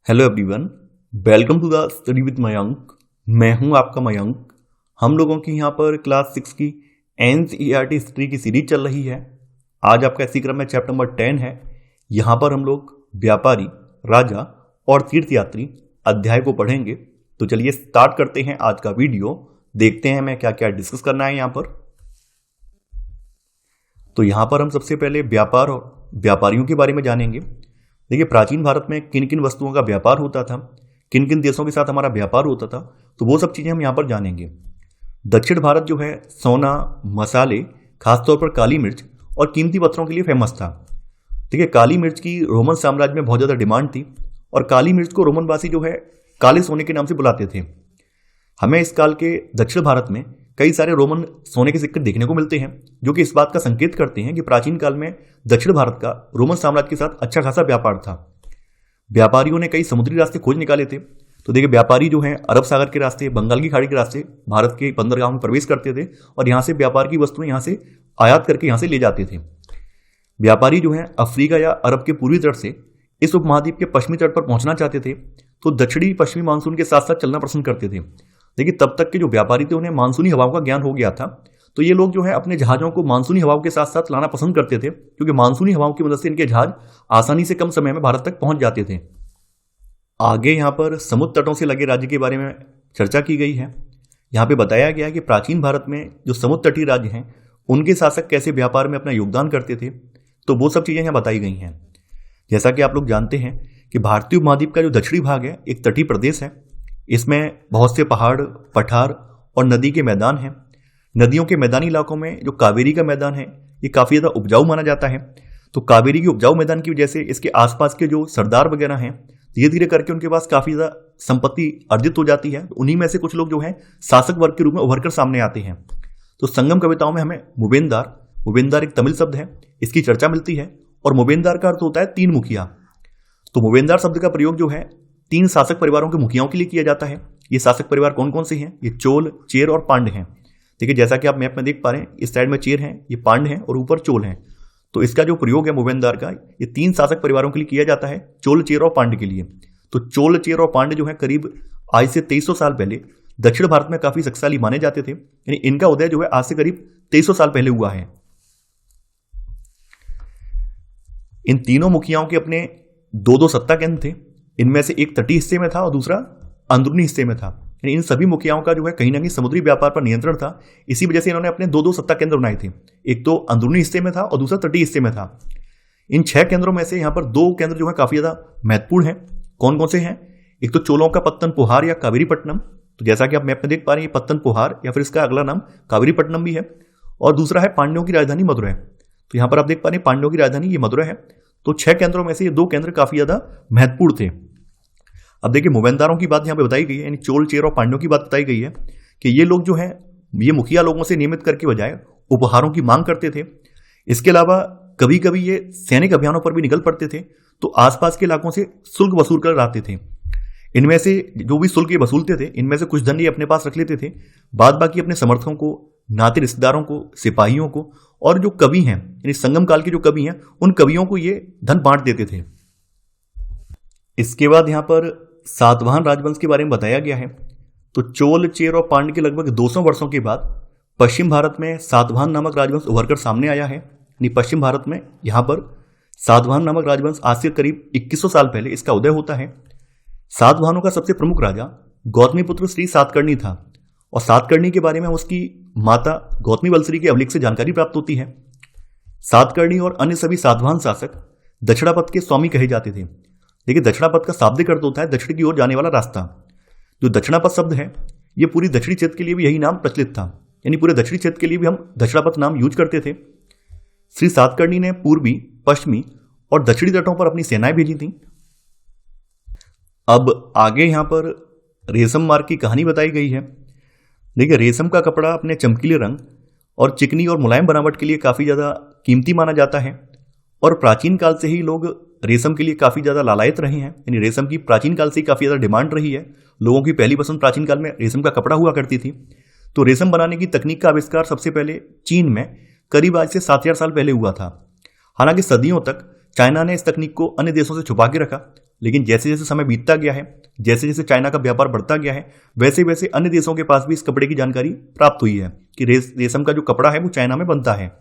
Hello everyone, welcome to the study with Mayank. मैं हूं आपका मयंक। हम लोगों की यहां पर क्लास 6 की एनसीईआरटी हिस्ट्री की सीरीज चल रही है। आज आपका इसी क्रम में चैप्टर नंबर 10 है। यहां पर हम लोग व्यापारी, राजा और तीर्थयात्री अध्याय को पढ़ेंगे। तो चलिए स्टार्ट करते हैं आज का वीडियो। देखते हैं हमें क्या क्या डिस्कस करना है यहां पर। तो यहां पर हम सबसे पहले व्यापार और व्यापारियों के बारे में जानेंगे। देखिए, प्राचीन भारत में किन किन वस्तुओं का व्यापार होता था, किन किन देशों के साथ हमारा व्यापार होता था, तो वो सब चीजें हम यहां पर जानेंगे। दक्षिण भारत जो है सोना, मसाले, खासतौर पर काली मिर्च और कीमती पत्थरों के लिए फेमस था। देखिए, काली मिर्च की रोमन साम्राज्य में बहुत ज्यादा डिमांड थी और काली मिर्च को रोमनवासी जो है काले सोने के नाम से बुलाते थे। हमें इस काल के दक्षिण भारत में कई सारे रोमन सोने के सिक्के देखने को मिलते हैं, जो कि इस बात का संकेत करते हैं कि प्राचीन काल में दक्षिण भारत का रोमन साम्राज्य के साथ अच्छा खासा व्यापार था। व्यापारियों ने कई समुद्री रास्ते खोज निकाले थे। तो देखिए, व्यापारी जो हैं अरब सागर के रास्ते, बंगाल की खाड़ी के रास्ते भारत के बंदरगाहों में प्रवेश करते थे और यहाँ से व्यापार की वस्तुएं यहाँ से आयात करके यहाँ से ले जाते थे। व्यापारी जो है अफ्रीका या अरब के पूर्वी तट से इस उपमहाद्वीप के पश्चिमी तट पर पहुंचना चाहते थे, तो दक्षिणी पश्चिमी मानसून के साथ साथ चलना पसंद करते थे। देखिए, तब तक के जो व्यापारी थे उन्हें मानसूनी हवाओं का ज्ञान हो गया था, तो ये लोग जो है अपने जहाजों को मानसूनी हवाओं के साथ साथ लाना पसंद करते थे, क्योंकि मानसूनी हवाओं की मदद से इनके जहाज आसानी से कम समय में भारत तक पहुंच जाते थे। आगे यहाँ पर समुद्र तटों से लगे राज्य के बारे में चर्चा की गई है। यहाँ पे बताया गया है कि प्राचीन भारत में जो समुद्र तटीय राज्य हैं उनके शासक कैसे व्यापार में अपना योगदान करते थे, तो वो सब चीजें यहाँ बताई गई हैं। जैसा कि आप लोग जानते हैं कि भारतीय उपमहाद्वीप का जो दक्षिणी भाग है एक तटीय प्रदेश है। इसमें बहुत से पहाड़, पठार और नदी के मैदान हैं। नदियों के मैदानी इलाकों में जो कावेरी का मैदान है ये काफ़ी ज़्यादा उपजाऊ माना जाता है। तो कावेरी के उपजाऊ मैदान की वजह से इसके आसपास के जो सरदार वगैरह हैं धीरे धीरे करके उनके पास काफ़ी ज़्यादा संपत्ति अर्जित हो जाती है। उन्हीं में से कुछ लोग जो हैं शासक वर्ग के रूप में उभर कर सामने आते हैं। तो संगम कविताओं में हमें मुबेनदार एक तमिल शब्द है, इसकी चर्चा मिलती है। और मुबेनदार का अर्थ होता है तीन मुखिया। तो मुबेनदार शब्द का प्रयोग जो है तीन शासक परिवारों के मुखियाओं के लिए किया जाता है। ये शासक परिवार कौन कौन से हैं? ये चोल, चेर और पांड्य हैं। देखिए, जैसा कि आप मैप में देख पा रहे हैं, इस साइड में चेर हैं, ये पांड्य हैं और ऊपर चोल हैं। तो इसका जो प्रयोग है मुबेनदार का, ये तीन शासक परिवारों के लिए किया जाता है, चोल, चेर और पांड्य के लिए। तो चोल, चेर और पांड्य जो है करीब आज से 2300 साल पहले दक्षिण भारत में काफी शक्तिशाली माने जाते थे। यानी इनका उदय जो है आज से करीब 2300 साल पहले हुआ है। इन तीनों मुखियाओं के अपने दो दो सत्ता केंद्र थे। इनमें से एक तटीय हिस्से में था और दूसरा अंदरूनी हिस्से में था। यानी इन सभी मुखियाओं का जो है कहीं ना कहीं समुद्री व्यापार पर नियंत्रण था। इसी वजह से इन्होंने अपने दो दो सत्ता केंद्र बनाए थे। एक तो अंदरूनी हिस्से में था और दूसरा तटीय हिस्से में था। इन 6 केंद्रों में से यहाँ पर 2 केंद्र जो है काफी ज्यादा महत्वपूर्ण है। कौन कौन से हैं? एक तो चोलों का पत्तन पोहार या कावेरीपट्टनम। तो जैसा कि आप मैप में देख पा रहे हैं, ये पत्तन पोहार या फिर इसका अगला नाम कावेरीपट्टनम भी है। और दूसरा है पांड्यों की राजधानी मदुरै। तो यहाँ पर आप देख पा रहे हैं पांड्यों की राजधानी ये मदुरै है। तो 6 केंद्रों में से ये 2 केंद्र काफी ज्यादा महत्वपूर्ण थे। अब देखिए, मुबेनदारों की बात यहाँ पे बताई गई है, यानी चोल, चेर और पांड्यों की बात बताई गई है कि ये लोग जो हैं ये मुखिया लोगों से नियमित कर के बजाय उपहारों की मांग करते थे। इसके अलावा कभी कभी ये सैनिक अभियानों पर भी निकल पड़ते थे, तो आसपास के इलाकों से शुल्क वसूल कर आते थे। इनमें से जो भी शुल्क ये वसूलते थे, इनमें से कुछ धन ये अपने पास रख लेते थे, बाद बाकी अपने समर्थकों को, नाते रिश्तेदारों को, सिपाहियों को और जो कवि हैं यानी संगम काल के जो कवि हैं उन कवियों को ये धन बांट देते थे। इसके बाद यहाँ पर सातवाहन राजवंश के बारे में बताया गया है। तो चोल, चेर और पांड्य के लगभग 200 वर्षों के बाद पश्चिम भारत में सातवाहन नामक राजवंश उभरकर सामने आया है। यानी पश्चिम भारत में यहाँ पर सातवाहन नामक राजवंश आज से करीब 2100 साल पहले इसका उदय होता है। सातवाहनों का सबसे प्रमुख राजा गौतमीपुत्र श्री सातकर्णी था और सातकर्णी के बारे में उसकी माता गौतमी वल्लरी के अभिलेख से जानकारी प्राप्त होती है। सातकर्णी और अन्य सभी सातवाहन शासक दक्षिणापथ के स्वामी कहे जाते थे। देखिए, दक्षिणापथ का शाब्दिक अर्थ होता है दक्षिण की ओर जाने वाला रास्ता। जो दक्षिणापथ शब्द है ये पूरी दक्षिणी क्षेत्र के लिए भी यही नाम प्रचलित था। यानी पूरे दक्षिणी क्षेत्र के लिए भी हम दक्षिणापथ नाम यूज करते थे। श्री सातकर्णी ने पूर्वी, पश्चिमी और दक्षिणी तटों पर अपनी सेनाएं भेजी थी। अब आगे यहां पर रेशम मार्ग की कहानी बताई गई है। देखिए, रेशम का कपड़ा अपने चमकीले रंग और चिकनी और मुलायम बनावट के लिए काफी ज्यादा कीमती माना जाता है और प्राचीन काल से ही लोग रेशम के लिए काफी ज्यादा लालायित रहे हैं। यानी रेशम की प्राचीन काल से ही काफी ज्यादा डिमांड रही है। लोगों की पहली पसंद प्राचीन काल में रेशम का कपड़ा हुआ करती थी। तो रेशम बनाने की तकनीक का आविष्कार सबसे पहले चीन में करीब आज से 7000 साल पहले हुआ था। हालांकि सदियों तक चाइना ने इस तकनीक को अन्य देशों से छुपा के रखा, लेकिन जैसे जैसे समय बीतता गया है, जैसे जैसे चाइना का व्यापार बढ़ता गया है, वैसे वैसे अन्य देशों के पास भी इस कपड़े की जानकारी प्राप्त हुई है कि रेशम का जो कपड़ा है वो चाइना में बनता है।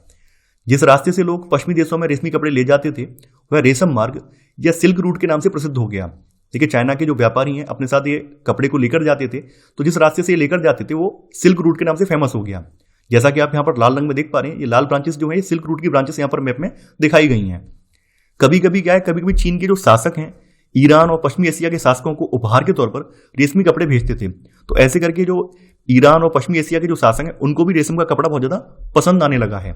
जिस रास्ते से लोग पश्चिमी देशों में रेशमी कपड़े ले जाते थे वह रेशम मार्ग या सिल्क रूट के नाम से प्रसिद्ध हो गया। देखिए, चाइना के जो व्यापारी हैं अपने साथ ये कपड़े को लेकर जाते थे, तो जिस रास्ते से ये लेकर जाते थे वो सिल्क रूट के नाम से फेमस हो गया। जैसा कि आप यहाँ पर लाल रंग में देख पा रहे हैं, ये लाल ब्रांचेस जो है ये सिल्क रूट की ब्रांचेस यहाँ पर मैप में दिखाई गई हैं। कभी कभी क्या है, कभी कभी चीन के जो शासक हैं ईरान और पश्चिमी एशिया के शासकों को उपहार के तौर पर रेशमी कपड़े भेजते थे। तो ऐसे करके जो ईरान और पश्चिमी एशिया के जो शासक हैं उनको भी रेशम का कपड़ा बहुत ज्यादा पसंद आने लगा है।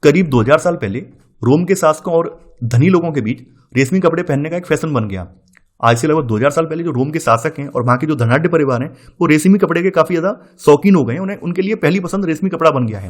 करीब 2000 साल पहले रोम के शासकों और धनी लोगों के बीच रेशमी कपड़े पहनने का एक फैशन बन गया। आज से लगभग 2000 साल पहले जो रोम के शासक हैं और वहां के जो धनाढ्य परिवार हैं वो रेशमी कपड़े के काफी ज्यादा शौकीन हो गए हैं। उन्हें उनके लिए पहली पसंद रेशमी कपड़ा बन गया है।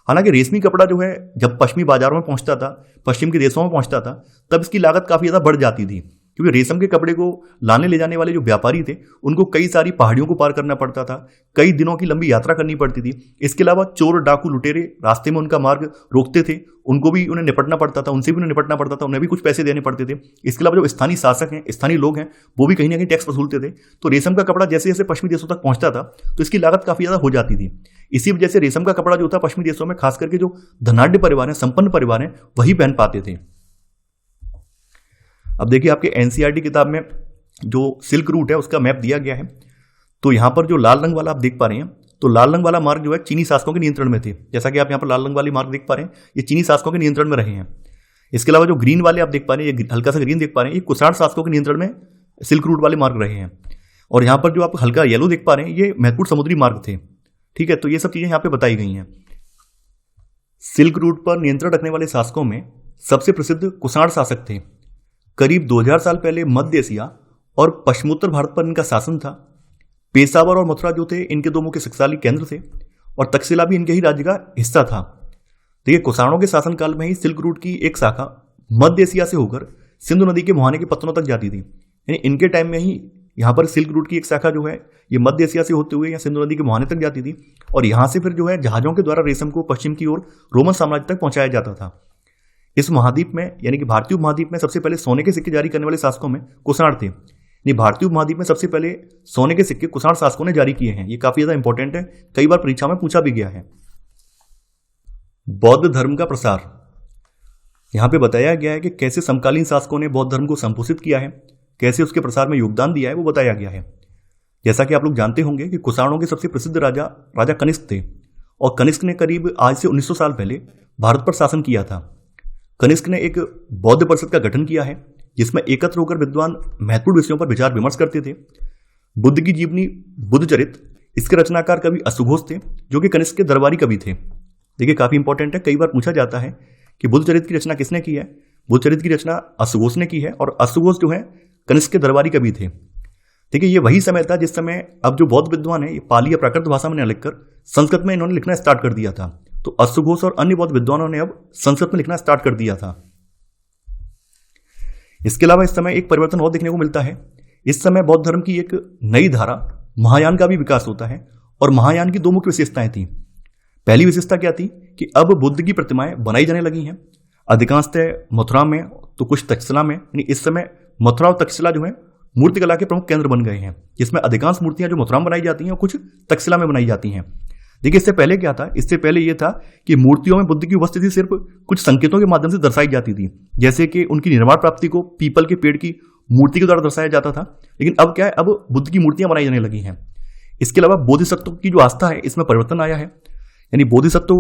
हालांकि रेशमी कपड़ा जो है जब पश्चिमी बाजारों में पहुंचता था, पश्चिम के देशों में पहुंचता था, तब इसकी लागत काफी ज्यादा बढ़ जाती थी, क्योंकि रेशम के कपड़े को लाने ले जाने वाले जो व्यापारी थे उनको कई सारी पहाड़ियों को पार करना पड़ता था, कई दिनों की लंबी यात्रा करनी पड़ती थी। इसके अलावा चोर डाकू लुटेरे रास्ते में उनका मार्ग रोकते थे, उनको भी उन्हें निपटना पड़ता था, उनसे भी उन्हें निपटना पड़ता था, उन्हें भी कुछ पैसे देने पड़ते थे। इसके अलावा जो स्थानीय शासक हैं, स्थानीय लोग हैं, वो भी कहीं ना कहीं टैक्स वसूलते थे। तो रेशम का कपड़ा जैसे जैसे पश्चिमी देशों तक पहुंचता था तो इसकी लागत काफी ज्यादा हो जाती थी। इसी वजह से रेशम का कपड़ा जो था पश्चिमी देशों में खास करके जो धनाढ्य परिवार हैं, संपन्न परिवार हैं, वही पहन पाते थे। अब देखिए, आपके एनसीईआरटी किताब में जो सिल्क रूट है उसका मैप दिया गया है। तो यहां पर जो लाल रंग वाला आप देख पा रहे हैं, तो लाल रंग वाला मार्ग जो है चीनी शासकों के नियंत्रण में थे। जैसा कि आप यहां पर लाल रंग वाली मार्ग देख पा रहे हैं, ये चीनी शासकों के नियंत्रण में रहे हैं। इसके अलावा जो ग्रीन वाले आप देख पा रहे हैं, ये हल्का सा ग्रीन देख पा रहे हैं, ये कुषाण शासकों के नियंत्रण में सिल्क रूट वाले मार्ग रहे हैं। और यहां पर जो आप हल्का येलो देख पा रहे हैं, ये महत्वपूर्ण समुद्री मार्ग थे। ठीक है, तो ये सब चीजें यहां पे बताई गई हैं। सिल्क रूट पर नियंत्रण रखने वाले शासकों में सबसे प्रसिद्ध कुषाण शासक थे। करीब 2000 साल पहले मध्य एशिया और पश्चिमोत्तर भारत पर इनका शासन था। पेशावर और मथुरा जो थे इनके दो मुख्य शक्तिशाली केंद्र थे और तक्षशिला भी इनके ही राज्य का हिस्सा था। देखिए, कुषाणों के शासनकाल में ही सिल्क रूट की एक शाखा मध्य एशिया से होकर सिंधु नदी के मुहाने के पत्तनों तक जाती थी। यानी इनके टाइम में ही यहाँ पर सिल्क रूट की एक शाखा जो है ये मध्य एशिया से होते हुए या सिंधु नदी के मुहाने तक जाती थी और यहाँ से फिर जो है जहाजों के द्वारा रेशम को पश्चिम की ओर रोमन साम्राज्य तक पहुंचाया जाता था। इस महाद्वीप में यानी कि भारतीय उपमहाद्वीप में सबसे पहले सोने के सिक्के जारी करने वाले शासकों में कुषाण थे। यानी भारतीय उपमहाद्वीप में सबसे पहले सोने के सिक्के कुषाण शासकों ने जारी किए हैं। ये काफी ज्यादा इंपॉर्टेंट है, कई बार परीक्षा में पूछा भी गया है। बौद्ध धर्म का प्रसार, यहां पे बताया गया है कि कैसे समकालीन शासकों ने बौद्ध धर्म को संपोषित किया है, कैसे उसके प्रसार में योगदान दिया है, वो बताया गया है। जैसा कि आप लोग जानते होंगे कि कुषाणों के सबसे प्रसिद्ध राजा कनिष्क थे और कनिष्क ने करीब आज से 1900 साल पहले भारत पर शासन किया था। कनिष्क ने एक बौद्ध परिषद का गठन किया है जिसमें एकत्र होकर विद्वान महत्वपूर्ण विषयों पर विचार विमर्श करते थे। बुद्ध की जीवनी बुद्धचरित, इसके रचनाकार कवि अश्वघोष थे जो कि कनिष्क के दरबारी कवि थे। देखिए, काफी इंपॉर्टेंट है, कई बार पूछा जाता है कि बुद्धचरित की रचना किसने की है। बुद्धचरित की रचना अश्वघोष ने की है और अश्वघोष जो है कनिष्क के दरबारी कवि थे। देखिए, ये वही समय था जिस समय अब जो बौद्ध विद्वान है ये पाली या प्राकृत भाषा में न लिखकर संस्कृत में इन्होंने लिखना स्टार्ट कर दिया था। तो अश्वघोष और अन्य बौद्ध विद्वानों ने अब संस्कृत में लिखना स्टार्ट कर दिया था। इसके अलावा इस समय एक परिवर्तन और देखने को मिलता है। इस समय बौद्ध धर्म की एक नई धारा महायान का भी विकास होता है और महायान की दो मुख्य विशेषताएं थी। पहली विशेषता क्या थी कि अब बुद्ध की प्रतिमाएं बनाई जाने लगी हैं, अधिकांशतः मथुरा में तो कुछ तक्षशिला में। यानी इस समय मथुरा और तक्षशिला जो है मूर्तिकला के प्रमुख केंद्र बन गए हैं, जिसमें अधिकांश मूर्तियां जो मथुरा में बनाई जाती हैं और कुछ तक्षशिला में बनाई जाती हैं। देखिए, इससे पहले क्या था, इससे पहले यह था कि मूर्तियों में बुद्ध की उपस्थिति सिर्फ कुछ संकेतों के माध्यम से दर्शाई जाती थी, जैसे कि उनकी निर्माण प्राप्ति को पीपल के पेड़ की मूर्ति के द्वारा दर्शाया जाता था। लेकिन अब क्या है, अब बुद्ध की मूर्तियां बनाई जाने लगी हैं। इसके अलावा बोधिसत्व की जो आस्था है इसमें परिवर्तन आया है, यानी बोधिसत्व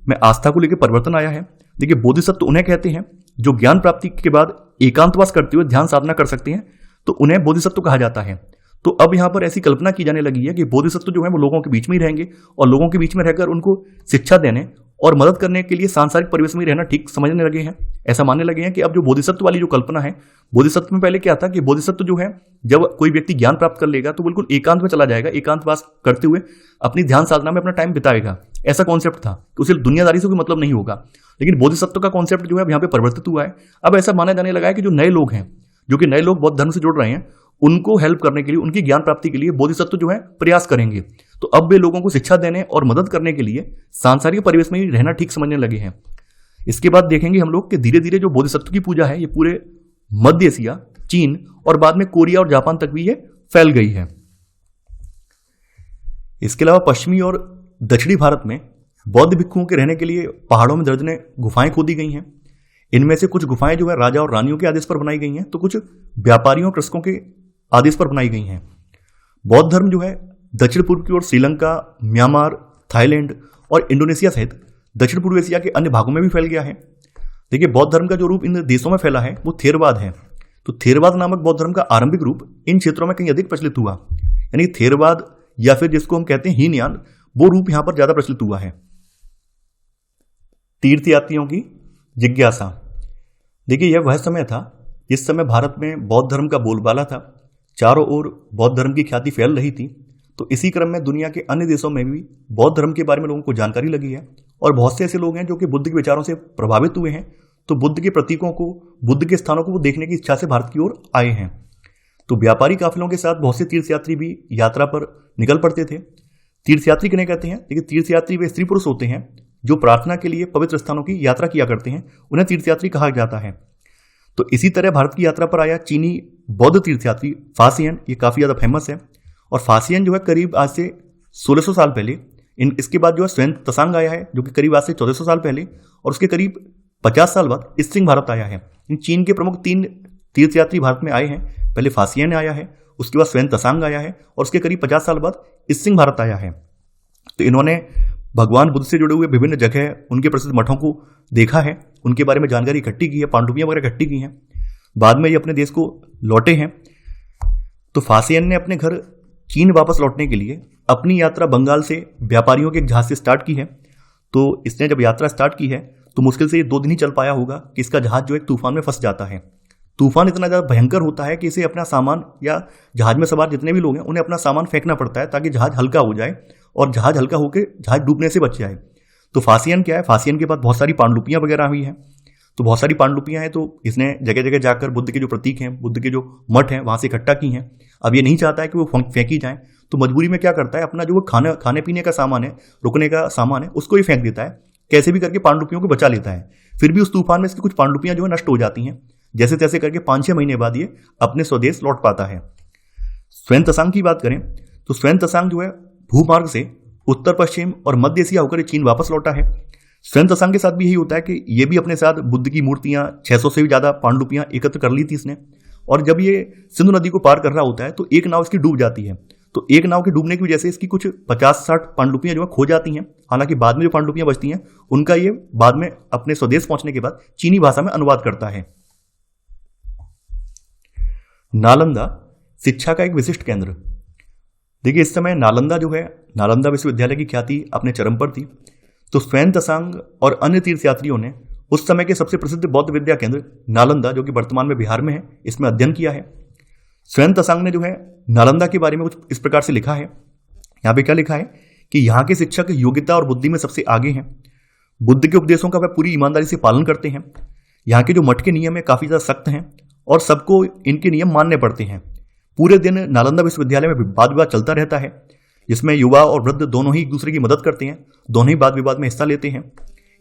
में आस्था को लेकर परिवर्तन आया है। देखिए, बोधिसत्व उन्हें कहते हैं जो ज्ञान प्राप्ति के बाद एकांतवास करते हुए ध्यान साधना कर सकते हैं, तो उन्हें बोधिसत्व कहा जाता है। तो अब यहां पर ऐसी कल्पना की जाने लगी है कि बोधिसत्व जो है वो लोगों के बीच में ही रहेंगे और लोगों के बीच में रहकर उनको शिक्षा देने और मदद करने के लिए सांसारिक परिवेश में रहना ठीक समझने लगे हैं। ऐसा मानने लगे हैं कि अब जो बोधिसत्व वाली जो कल्पना है, बोधिसत्व में पहले क्या था कि बोधिसत्व जो है जब कोई व्यक्ति ज्ञान प्राप्त कर लेगा तो बिल्कुल एकांत में चला जाएगा, एकांतवास करते हुए अपनी ध्यान साधना में अपना टाइम बिताएगा, ऐसा कॉन्सेप्ट था। तो उसे दुनियादारी से कोई मतलब नहीं होगा। लेकिन बोधिसत्व का कॉन्सेप्ट जो है अब यहाँ पे परिवर्तित हुआ है। अब ऐसा माना जाने लगा है कि जो नए लोग हैं, जो कि नए लोग बौद्ध धर्म से जुड़ रहे हैं, उनको हेल्प करने के लिए, उनकी ज्ञान प्राप्ति के लिए बोधिसत्व जो है प्रयास करेंगे। तो अब वे लोगों को शिक्षा देने और मदद करने के लिए सांसारिक परिवेश में ही रहना ठीक समझने लगे हैं। इसके बाद देखेंगे हम लोग कि धीरे धीरे जो बोधिसत्व की पूजा है ये पूरे मध्य एशिया चीन और बाद में कोरिया और जापान तक भी ये फैल गई है। इसके अलावा पश्चिमी और दक्षिणी भारत में बौद्ध भिक्षुओं के रहने के लिए पहाड़ों में दर्जनें गुफाएं खोदी गई हैं। इनमें से कुछ गुफाएं जो है राजा और रानियों के आदेश पर बनाई गई हैं, तो कुछ व्यापारियों और कृषकों के आदेश पर बनाई गई हैं। बौद्ध धर्म जो है दक्षिण पूर्व की ओर श्रीलंका, म्यांमार, थाईलैंड और इंडोनेशिया सहित दक्षिण पूर्व एशिया के अन्य भागों में भी फैल गया है। देखिए, बौद्ध धर्म का जो रूप इन देशों में फैला है वो थेरवाद है। तो थेरवाद नामक बौद्ध धर्म का आरंभिक रूप इन क्षेत्रों में कहीं अधिक प्रचलित हुआ, यानी थेरवाद या फिर जिसको हम कहते हैं हीनयान, वो रूप यहां पर ज्यादा प्रचलित हुआ है। तीर्थयात्रियों की जिज्ञासा। देखिए, यह वह समय था जिस समय भारत में बौद्ध धर्म का बोलबाला था, चारों ओर बौद्ध धर्म की ख्याति फैल रही थी। तो इसी क्रम में दुनिया के अन्य देशों में भी बौद्ध धर्म के बारे में लोगों को जानकारी लगी है और बहुत से ऐसे लोग हैं जो कि बुद्ध के विचारों से प्रभावित हुए हैं। तो बुद्ध के प्रतीकों को, बुद्ध के स्थानों को वो देखने की इच्छा से भारत की ओर आए हैं। तो व्यापारी काफिलों के साथ बहुत से तीर्थयात्री भी यात्रा पर निकल पड़ते थे। तीर्थयात्री किन्हें कहते हैं? देखिए, तीर्थयात्री वे स्त्री पुरुष होते हैं जो प्रार्थना के लिए पवित्र स्थानों की यात्रा किया करते हैं, उन्हें तीर्थयात्री कहा जाता है। तो इसी तरह भारत की यात्रा पर आया चीनी बौद्ध तीर्थयात्री फासियन, ये काफी ज्यादा फेमस है। और फासियन जो है करीब आज से 1600 साल पहले, इसके बाद जो है स्वयं तसांग आया है जो कि करीब आज से 1400 साल पहले, और उसके करीब 50 साल बाद इसिंग भारत आया है। इन चीन के प्रमुख 3 तीर्थयात्री भारत में आए हैं। पहले फासियन आया है, उसके बाद स्वयं तसांग आया है और उसके करीब 50 साल बाद इसिंग भारत आया है। तो इन्होंने भगवान बुद्ध से जुड़े हुए विभिन्न जगह, उनके प्रसिद्ध मठों को देखा है, उनके बारे में जानकारी इकट्ठी की है, पांडुलिपियां वगैरह इकट्ठी की हैं। बाद में ये अपने देश को लौटे हैं। तो फासियन ने अपने घर चीन वापस लौटने के लिए अपनी यात्रा बंगाल से व्यापारियों के एक जहाज से स्टार्ट की है। तो इसने जब यात्रा स्टार्ट की है तो मुश्किल से ये 2 दिन ही चल पाया होगा कि इसका जहाज जो एक तूफान में फंस जाता है। तूफान इतना ज़्यादा भयंकर होता है कि इसे अपना सामान, या जहाज में सवार जितने भी लोग हैं उन्हें अपना सामान फेंकना पड़ता है ताकि जहाज हल्का हो जाए और जहाज हल्का होकर जहाज डूबने से बच जाए। तो फासियन क्या है, फासियन के पास बहुत सारी पांडुलिपियां वगैरह हुई हैं। तो बहुत सारी पांडुलिपियां हैं, तो इसने जगह जगह जाकर बुद्ध के जो प्रतीक हैं, बुद्ध के जो मठ हैं, वहां से इकट्ठा की हैं। अब ये नहीं चाहता है कि वो फेंकी जाए, तो मजबूरी में क्या करता है, अपना जो वो खाने पीने का सामान है, रुकने का सामान है, उसको ही फेंक देता है। कैसे भी करके पांडुलिपियों को बचा लेता है। फिर भी उस तूफान में इसकी कुछ पांडुलिपियां जो है नष्ट हो जाती हैं। जैसे तैसे करके 5-6 महीने बाद ये अपने स्वदेश लौट पाता है। स्वयं तसांग की बात करें तो स्वयं तसांग जो है भूमार्ग से उत्तर पश्चिम और मध्य एशिया होकर चीन वापस लौटा है। स्वयं तसांग के साथ भी यही होता है कि ये भी अपने साथ बुद्ध की मूर्तियां, 600 से भी ज्यादा पांडुलिपियां एकत्र कर ली थी इसने। और जब ये सिंधु नदी को पार कर रहा होता है तो एक नाव इसकी डूब जाती है। तो एक नाव के डूबने की वजह से इसकी कुछ 50-60 पांडुलिपियां जो है खो जाती हैं। हालांकि बाद में जो पांडुलिपियां बचती हैं उनका ये बाद में अपने स्वदेश पहुंचने के बाद चीनी भाषा में अनुवाद करता है। नालंदा शिक्षा का एक विशिष्ट केंद्र। देखिए, इस समय नालंदा जो है, नालंदा विश्वविद्यालय की ख्याति अपने चरम पर थी। तो स्वयं तसांग और अन्य तीर्थयात्रियों ने उस समय के सबसे प्रसिद्ध बौद्ध विद्या केंद्र नालंदा, जो कि वर्तमान में बिहार में है, इसमें अध्ययन किया है। स्वयं तसांग ने जो है नालंदा के बारे में कुछ इस प्रकार से लिखा है। यहाँ पे क्या लिखा है कि यहाँ के शिक्षक योग्यता और बुद्धि में सबसे आगे हैं। बुद्ध के उपदेशों का वह पूरी ईमानदारी से पालन करते हैं। यहाँ के जो मठ के नियम है काफी ज्यादा सख्त हैं और सबको इनके नियम मानने पड़ते हैं। पूरे दिन नालंदा विश्वविद्यालय में वाद विवाद चलता रहता है, जिसमें युवा और वृद्ध दोनों ही एक दूसरे की मदद करते हैं, दोनों ही वाद विवाद में हिस्सा लेते हैं।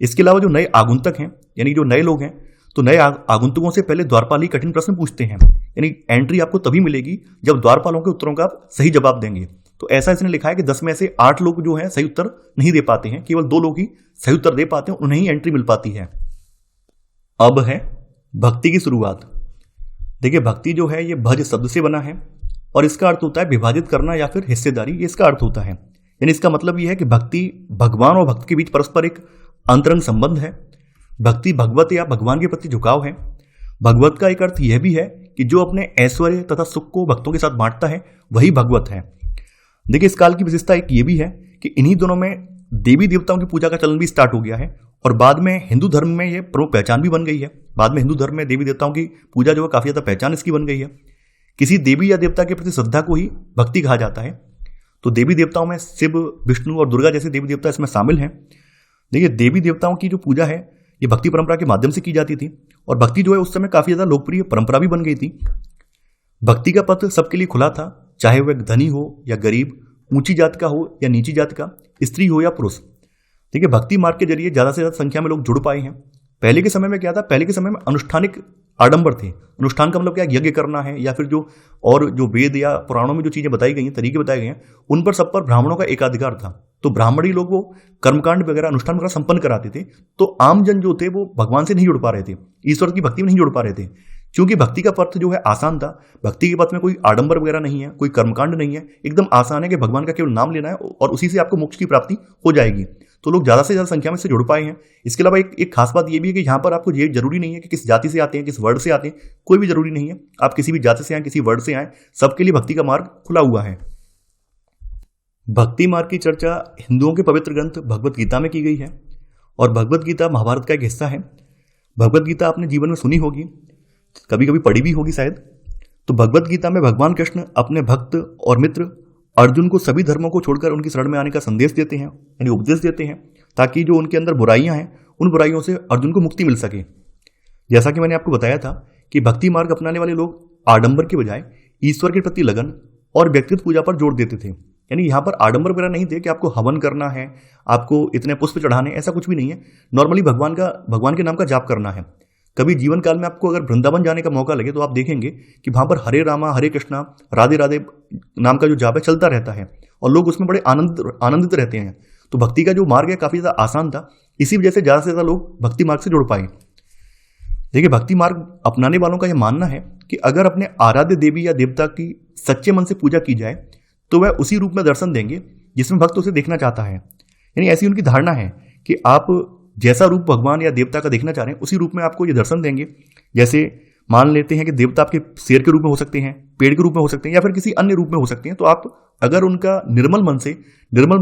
इसके अलावा जो नए आगंतुक हैं, यानी जो नए लोग हैं, तो नए आगंतुकों से पहले द्वारपाल ही कठिन प्रश्न पूछते हैं। यानी एंट्री आपको तभी मिलेगी जब द्वारपालों के उत्तरों का आप सही जवाब देंगे। तो ऐसा इसने लिखा है कि 10 में से 8 लोग जो हैं सही उत्तर नहीं दे पाते हैं, केवल 2 लोग ही सही उत्तर दे पाते हैं, उन्हें ही एंट्री मिल पाती है। अब है भक्ति की शुरुआत। देखिए, भक्ति जो है ये भज शब्द से बना है और इसका अर्थ होता है विभाजित करना या फिर हिस्सेदारी, ये इसका अर्थ होता है। यानी इसका मतलब यह है कि भक्ति भगवान और भक्त के बीच परस्पर एक अंतरंग संबंध है। भक्ति भगवत या भगवान के प्रति झुकाव है। भगवत का एक अर्थ यह भी है कि जो अपने ऐश्वर्य तथा सुख को भक्तों के साथ बांटता है वही भगवत है। देखिए, इस काल की विशेषता एक ये भी है कि इन्हीं दोनों में देवी देवताओं की पूजा का चलन भी स्टार्ट हो गया है और बाद में हिंदू धर्म में यह प्रमुख पहचान भी बन गई है। बाद में हिंदू धर्म में देवी देवताओं की पूजा जो है काफी ज्यादा पहचान इसकी बन गई है। किसी देवी या देवता के प्रति श्रद्धा को ही भक्ति कहा जाता है। तो देवी देवताओं में शिव, विष्णु और दुर्गा जैसे देवी देवता इसमें शामिल हैं। देखिए, देवी देवताओं की जो पूजा है ये भक्ति परंपरा के माध्यम से की जाती थी और भक्ति जो है उस समय काफी ज्यादा लोकप्रिय परंपरा भी बन गई थी। भक्ति का पथ सबके लिए खुला था, चाहे वह धनी हो या गरीब, ऊंची जात का हो या नीची जात का, स्त्री हो या पुरुष। देखिए, भक्ति मार्ग के जरिए ज्यादा से ज्यादा संख्या में लोग जुड़ पाए हैं। पहले के समय में क्या था, पहले के समय में अनुष्ठानिक आडंबर थे। अनुष्ठान का मतलब क्या, यज्ञ करना है या फिर जो वेद या पुराणों में जो चीजें बताई गई हैं, तरीके बताए गए हैं, उन पर सब पर ब्राह्मणों का एकाधिकार था। तो ब्राह्मणी लोग वो कर्मकांड वगैरह अनुष्ठान वगैरह संपन्न कराते थे। तो आम जन जो थे वो भगवान से नहीं जुड़ पा रहे थे, ईश्वर की भक्ति में नहीं जुड़ पा रहे थे, क्योंकि भक्ति का पथ जो है आसान था। भक्ति के पथ में कोई आडंबर वगैरह नहीं है, कोई कर्मकांड नहीं है, एकदम आसान है कि भगवान का केवल नाम लेना है और उसी से आपको मोक्ष की प्राप्ति हो जाएगी। तो लोग ज्यादा से ज्यादा संख्या में से जुड़ पाए हैं। इसके अलावा एक खास बात यह भी है कि यहाँ पर आपको ये जरूरी नहीं है कि किस जाति से आते हैं, किस वर्ड से आते हैं, कोई भी जरूरी नहीं है। आप किसी भी जाति से आए, किसी वर्ड से आए, सबके लिए भक्ति का मार्ग खुला हुआ है। भक्ति मार्ग की चर्चा हिंदुओं के पवित्र ग्रंथ भगवत गीता में की गई है, और भगवत गीता महाभारत का एक हिस्सा है। भगवत गीता आपने जीवन में सुनी होगी, कभी कभी पढ़ी भी होगी शायद। तो भगवत गीता में भगवान कृष्ण अपने भक्त और मित्र अर्जुन को सभी धर्मों को छोड़कर उनकी शरण में आने का संदेश देते हैं, यानी उपदेश देते हैं, ताकि जो उनके अंदर बुराइयां हैं उन बुराइयों से अर्जुन को मुक्ति मिल सके। जैसा कि मैंने आपको बताया था कि भक्ति मार्ग अपनाने वाले लोग आडंबर के बजाय ईश्वर के प्रति लगन और व्यक्तिगत पूजा पर जोर देते थे। यानी यहाँ पर आडंबर वगैरह नहीं थे कि आपको हवन करना है, आपको इतने पुष्प चढ़ाने, ऐसा कुछ भी नहीं है। नॉर्मली भगवान के नाम का जाप करना है। कभी जीवन काल में आपको अगर वृंदावन जाने का मौका लगे तो आप देखेंगे कि वहां पर हरे रामा हरे कृष्णा राधे राधे नाम का जो जाप है चलता रहता है, और लोग उसमें बड़े आनंदित रहते हैं। तो भक्ति का जो मार्ग है काफी ज्यादा आसान था, इसी वजह से ज्यादा लोग भक्ति मार्ग से जुड़ पाए। देखिए, भक्ति मार्ग अपनाने वालों का यह मानना है कि अगर अपने आराध्य देवी या देवता की सच्चे मन से पूजा की जाए तो वह उसी रूप में दर्शन देंगे जिसमें भक्त उसे देखना चाहता है। यानी ऐसी उनकी धारणा है कि आप जैसा रूप भगवान या देवता का देखना चाह रहे हैं उसी रूप में आपको ये दर्शन देंगे। जैसे मान लेते हैं कि देवता आपके शेर के रूप में हो सकते हैं, पेड़ के रूप में हो सकते हैं, या फिर किसी अन्य रूप में हो सकते हैं। तो आप अगर उनका निर्मल मन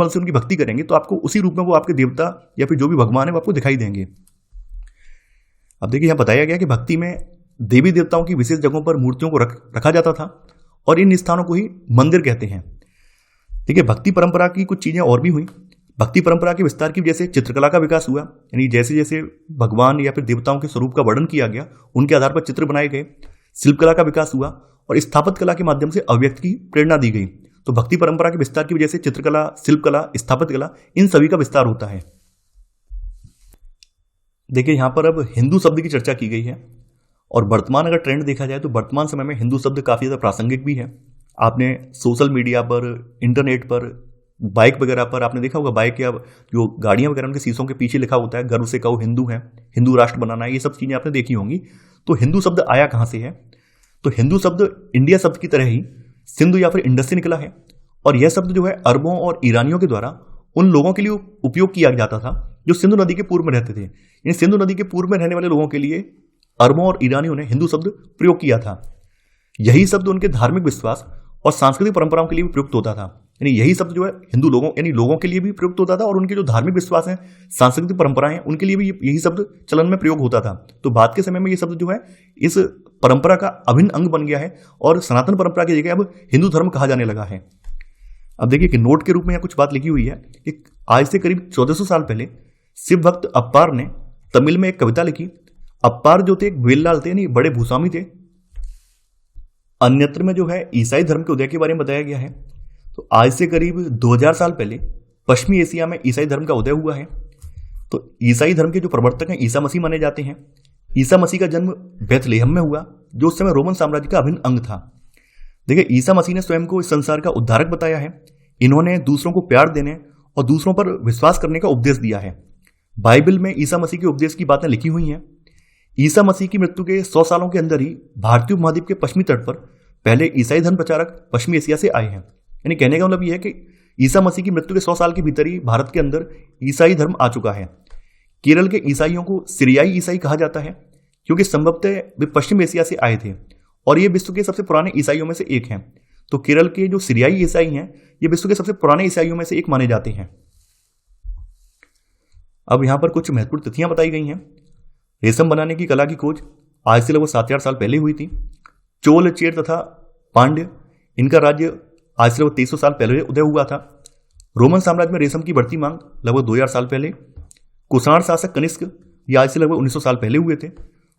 से उनकी भक्ति करेंगे तो आपको उसी रूप में वो आपके देवता या फिर जो भी भगवान है वो आपको दिखाई देंगे। अब देखिए, यहाँ बताया गया कि भक्ति में देवी देवताओं की विशेष जगहों पर मूर्तियों को रखा जाता था, और इन स्थानों को ही मंदिर कहते हैं। देखिए, भक्ति परंपरा की कुछ चीजें और भी हुई। भक्ति परंपरा के विस्तार की वजह से चित्रकला का विकास हुआ। यानी जैसे जैसे भगवान या फिर देवताओं के स्वरूप का वर्णन किया गया, उनके आधार पर चित्र बनाए गए। शिल्पकला का विकास हुआ, और स्थापत्य कला के माध्यम से अभिव्यक्ति की प्रेरणा दी गई। तो भक्ति परंपरा के विस्तार की वजह से चित्रकला, शिल्पकला, स्थापत्य कला, इन सभी का विस्तार होता है। देखिए, यहां पर अब हिंदू शब्द की चर्चा की गई है, और वर्तमान अगर ट्रेंड देखा जाए तो वर्तमान समय में हिंदू शब्द काफी ज्यादा प्रासंगिक भी है। आपने सोशल मीडिया पर, इंटरनेट पर, बाइक वगैरह पर आपने देखा होगा, बाइक या जो गाड़ियां वगैरह उनके शीशों के पीछे लिखा होता है, गर्व से कहो हिंदू है, हिंदू राष्ट्र बनाना है, ये सब चीजें आपने देखी होंगी। तो हिंदू शब्द आया कहां से है? तो हिंदू शब्द इंडिया शब्द की तरह ही सिंधु या फिर इंडस से निकला है, और यह शब्द जो है अरबों और ईरानियों के द्वारा उन लोगों के लिए उपयोग किया जाता था जो सिंधु नदी के पूर्व में रहते थे। यानी सिंधु नदी के पूर्व में रहने वाले लोगों के लिए अरबों और ईरानियों ने हिंदू शब्द प्रयोग किया था। यही शब्द उनके धार्मिक विश्वास और सांस्कृतिक परंपराओं के लिए भी प्रयुक्त होता था। यानी यही शब्द जो है हिंदू लोगों के लिए भी प्रयुक्त होता था, और उनके जो धार्मिक विश्वास हैं, सांस्कृतिक परंपराएं हैं, उनके लिए भी यही शब्द चलन में प्रयोग होता था। तो बाद के समय में ये शब्द जो है इस परंपरा का अभिन्न अंग बन गया है, और सनातन परंपरा की जगह अब हिंदू धर्म कहा जाने लगा है। अब देखिए कि नोट के रूप में यहाँ कुछ बात लिखी हुई है कि आज से करीब 1400 साल पहले शिव भक्त अप्पार ने तमिल में एक कविता लिखी। अप्पार जो थे एक वेललाल थे, यानी बड़े भूस्वामी थे। अन्यत्र में जो है ईसाई धर्म के उदय के बारे में बताया गया है। तो आज से करीब 2000 साल पहले पश्चिमी एशिया में ईसाई धर्म का उदय हुआ है। तो ईसाई धर्म के जो प्रवर्तक हैं ईसा मसीह माने जाते हैं। ईसा मसीह का जन्म बेथलेहम में हुआ, जो उस समय रोमन साम्राज्य का अभिन्न अंग था। देखिए, ईसा मसीह ने स्वयं को इस संसार का उद्धारक बताया है। इन्होंने दूसरों को प्यार देने और दूसरों पर विश्वास करने का उपदेश दिया है। बाइबल में ईसा मसीह के उपदेश की बातें लिखी हुई हैं। ईसा मसीह की मृत्यु के 100 सालों के अंदर ही भारतीय उपमहाद्वीप के पश्चिमी तट पर पहले ईसाई धर्म प्रचारक पश्चिमी एशिया से आए हैं। यानी कहने का मतलब यह है कि ईसा मसीह की मृत्यु के 100 साल के भीतर ही भारत के अंदर ईसाई धर्म आ चुका है। केरल के ईसाइयों को सीरियाई ईसाई कहा जाता है, क्योंकि संभवतः वे पश्चिम एशिया से आए थे, और ये विश्व के सबसे पुराने ईसाइयों में से एक हैं। तो केरल के जो सीरियाई ईसाई हैं, ये विश्व के सबसे पुराने ईसाइयों में से एक माने जाते हैं। अब यहां पर कुछ महत्वपूर्ण तिथियां बताई गई हैं। रेशम बनाने की कला की खोज आज से लगभग 7000 साल पहले हुई थी। चोल, चेर तथा पांड्य, इनका राज्य आज से लगभग 2300 साल पहले उदय हुआ था। रोमन साम्राज्य में रेशम की बढ़ती मांग लगभग 2000 साल पहले। कुषाण शासक कनिष्क, ये आज से लगभग 1900 साल पहले हुए थे।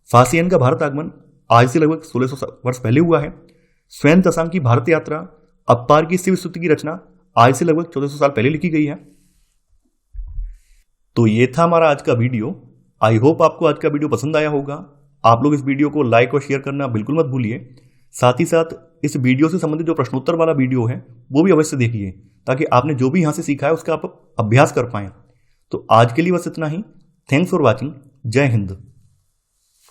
फासियन का भारत आगमन आज से लगभग 1600 वर्ष पहले हुआ है। स्वयं तसांग की भारत यात्रा, अप्पार की शिव स्तुति की रचना आज से लगभग 1400 साल पहले लिखी गई है। तो ये था हमारा आज का वीडियो। आई होप आपको आज का वीडियो पसंद आया होगा। आप लोग इस वीडियो को लाइक और शेयर करना बिल्कुल मत भूलिए। साथ ही साथ इस वीडियो से संबंधित जो प्रश्नोत्तर वाला वीडियो है वो भी अवश्य देखिए, ताकि आपने जो भी यहाँ से सीखा है उसका आप अभ्यास कर पाएं। तो आज के लिए बस इतना ही। Thanks for watching. जय हिंद।